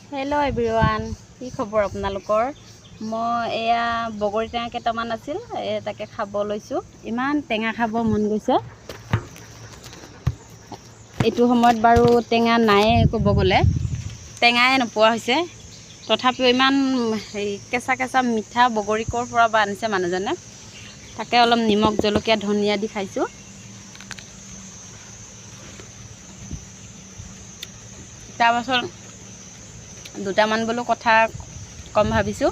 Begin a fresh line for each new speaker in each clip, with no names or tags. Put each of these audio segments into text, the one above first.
Hello' everyone, কি খবৰ আপোনালোকৰ? মই এয়া বগৰী টেঙা কেইটামান আছিল, তাকে খাব লৈছোঁ। ইমান টেঙা খাব মন গৈছে। এইটো সময়ত বাৰু টেঙা নায়ে, ক'ব গ'লে টেঙাই নোপোৱা হৈছে। তথাপিও ইমান কেঁচা কেঁচা মিঠা বগৰী ক'ৰ পৰা বা আনিছে মানুহজনে। তাকে অলপ নিমখ জলকীয়া ধনিয়া দি খাইছোঁ। তাৰপাছত দুটামান বোলো কথা কম ভাবিছোঁ।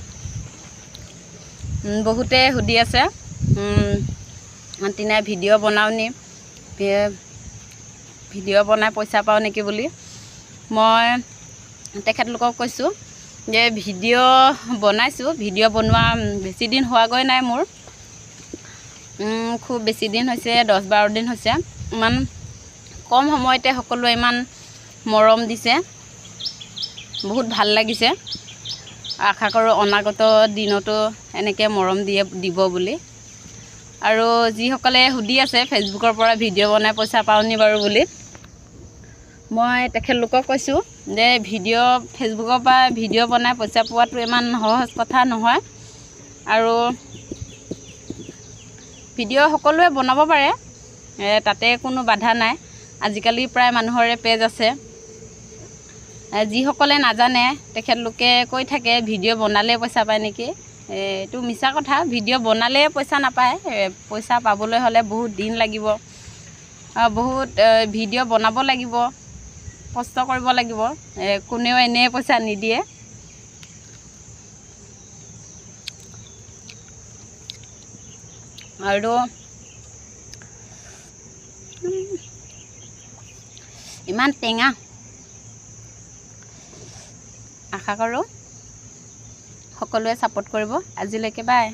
বহুতে সুধি আছে তিনাই ভিডিঅ' বনাও নি, ভিডিঅ' বনাই পইচা পাওঁ নেকি বুলি। মই তেখেতলোকক কৈছোঁ যে ভিডিঅ' বনাইছোঁ। ভিডিঅ' বনোৱা বেছি দিন হোৱাগৈ নাই মোৰ, খুব বেছি দিন হৈছে 10-12 দিন হৈছে। ইমান কম সময়তে সকলোৱে ইমান মৰম দিছে, বহুত ভাল লাগিছে। আশা কৰোঁ অনাগত দিনতো এনেকৈ মৰম দিব বুলি। আৰু যিসকলে সুধি আছে ফেচবুকৰ পৰা ভিডিঅ' বনাই পইচা পাওঁনি বাৰু বুলি, মই তেখেতলোকক কৈছোঁ যে ফেচবুকৰ পৰা ভিডিঅ' বনাই পইচা পোৱাটো ইমান সহজ কথা নহয়। আৰু ভিডিঅ' সকলোৱে বনাব পাৰে, তাতে কোনো বাধা নাই। আজিকালি প্ৰায় মানুহৰে পেজ আছে। যিসকলে নাজানে তেখেতলোকে কৈ থাকে ভিডিঅ' বনালে পইচা পায় নেকি। এইটো মিছা কথা। ভিডিঅ' বনালে পইচা নাপায়। পইচা পাবলৈ হ'লে বহুত দিন লাগিব, বহুত ভিডিঅ' বনাব লাগিব, কষ্ট কৰিব লাগিব। কোনেও এনেই পইচা নিদিয়ে। আৰু ইমান টেঙা। আশা কৰোঁ সকলোৱে ছাপোৰ্ট কৰিব। আজিলৈকে বাই।